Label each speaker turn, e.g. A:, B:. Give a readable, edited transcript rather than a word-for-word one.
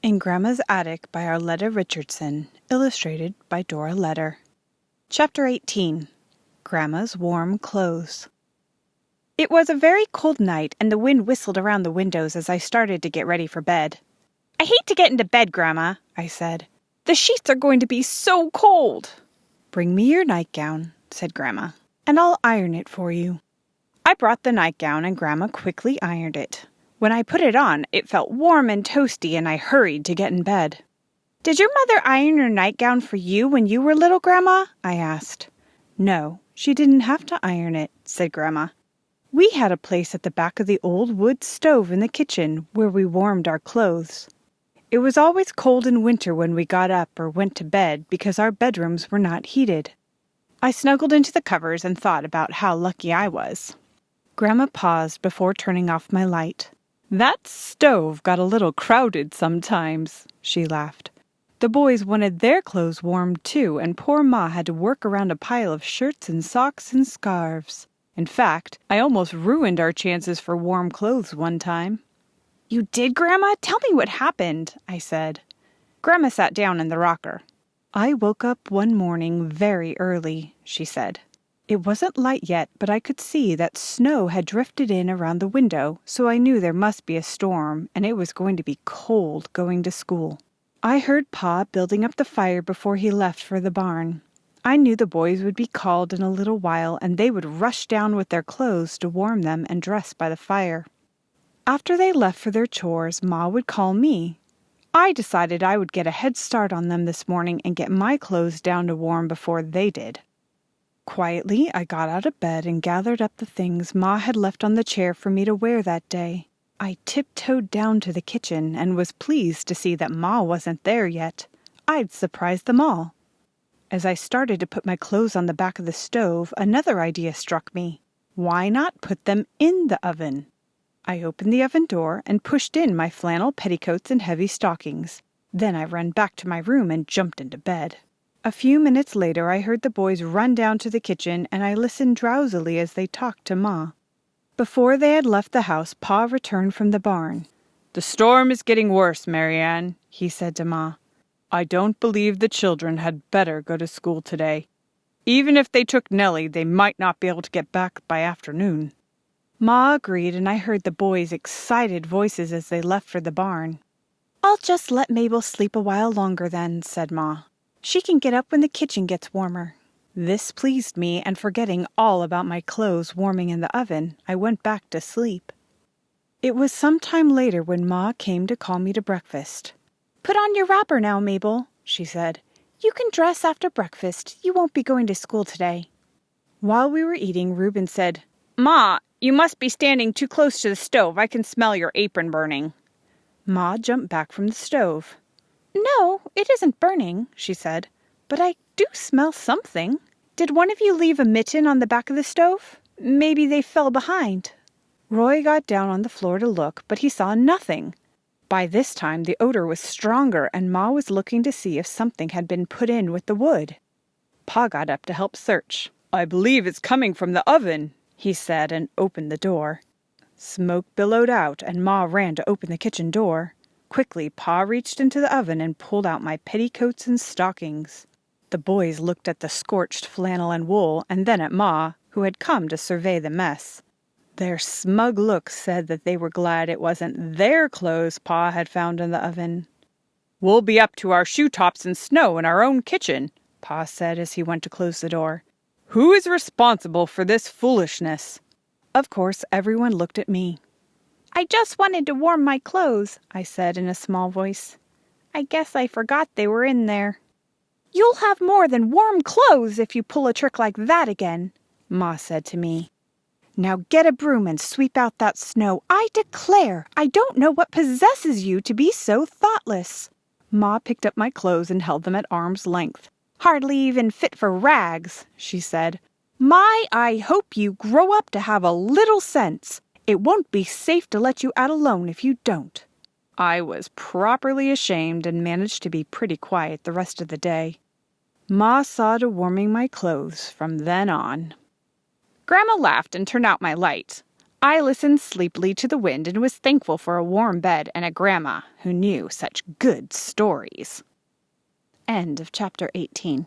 A: In Grandma's Attic by Arleta Richardson, illustrated by Dora. Chapter 18. Grandma's Warm Clothes. It was a very cold night, and the wind whistled around the windows as I started to get ready for bed. "I hate to get into bed, Grandma," I said. "The sheets are going to be so cold." "Bring me your nightgown," said Grandma, "and I'll iron it for you." I brought the nightgown, and Grandma quickly ironed it. When I put it on, it felt warm and toasty, and I hurried to get in bed. "Did your mother iron your nightgown for you when you were little, Grandma?" I asked. "No, she didn't have to iron it," said Grandma. "We had a place at the back of the old wood stove in the kitchen where we warmed our clothes. It was always cold in winter when we got up or went to bed because our bedrooms were not heated." I snuggled into the covers and thought about how lucky I was. Grandma paused before turning off my light. "That stove got a little crowded sometimes," she laughed. "The boys wanted their clothes warmed too, and poor Ma had to work around a pile of shirts and socks and scarves. In fact, I almost ruined our chances for warm clothes one time." "You did, Grandma? Tell me what happened," I said. Grandma sat down in the rocker. "I woke up one morning very early," she said. "It wasn't light yet, but I could see that snow had drifted in around the window, so I knew there must be a storm, and it was going to be cold going to school. I heard Pa building up the fire before he left for the barn. I knew the boys would be called in a little while, and they would rush down with their clothes to warm them and dress by the fire. After they left for their chores, Ma would call me. I decided I would get a head start on them this morning and get my clothes down to warm before they did. Quietly, I got out of bed and gathered up the things Ma had left on the chair for me to wear that day. I tiptoed down to the kitchen and was pleased to see that Ma wasn't there yet. I'd surprised them all. As I started to put my clothes on the back of the stove, another idea struck me. Why not put them in the oven? I opened the oven door and pushed in my flannel petticoats and heavy stockings. Then I ran back to my room and jumped into bed. A few minutes later, I heard the boys run down to the kitchen, and I listened drowsily as they talked to Ma. Before they had left the house, Pa returned from the barn. "The storm is getting worse, Marianne," he said to Ma. "I don't believe the children had better go to school today. Even if they took Nellie, they might not be able to get back by afternoon." Ma agreed, and I heard the boys' excited voices as they left for the barn. "I'll just let Mabel sleep a while longer then," said Ma. "She can get up when the kitchen gets warmer." This pleased me, and forgetting all about my clothes warming in the oven, I went back to sleep. It was some time later when Ma came to call me to breakfast. "Put on your wrapper now, Mabel," she said. "You can dress after breakfast. You won't be going to school today." While we were eating, Reuben said, "Ma, you must be standing too close to the stove. I can smell your apron burning." Ma jumped back from the stove. "No, it isn't burning," she said, "but I do smell something. Did one of you leave a mitten on the back of the stove? Maybe they fell behind." Roy got down on the floor to look, but he saw nothing. By this time, the odor was stronger, and Ma was looking to see if something had been put in with the wood. Pa got up to help search. "I believe it's coming from the oven," he said, and opened the door. Smoke billowed out, and Ma ran to open the kitchen door. Quickly, Pa reached into the oven and pulled out my petticoats and stockings. The boys looked at the scorched flannel and wool, and then at Ma, who had come to survey the mess. Their smug looks said that they were glad it wasn't their clothes Pa had found in the oven. "We'll be up to our shoe tops in snow in our own kitchen," Pa said as he went to close the door. "Who is responsible for this foolishness?" Of course, everyone looked at me. "I just wanted to warm my clothes," I said in a small voice. "I guess I forgot they were in there." "You'll have more than warm clothes if you pull a trick like that again," Ma said to me. "Now get a broom and sweep out that snow. I declare, I don't know what possesses you to be so thoughtless." Ma picked up my clothes and held them at arm's length. "Hardly even fit for rags," she said. I hope you grow up to have a little sense. It won't be safe to let you out alone if you don't." I was properly ashamed and managed to be pretty quiet the rest of the day. Ma saw to warming my clothes from then on. Grandma laughed and turned out my light. I listened sleepily to the wind and was thankful for a warm bed and a grandma who knew such good stories. End of chapter 18.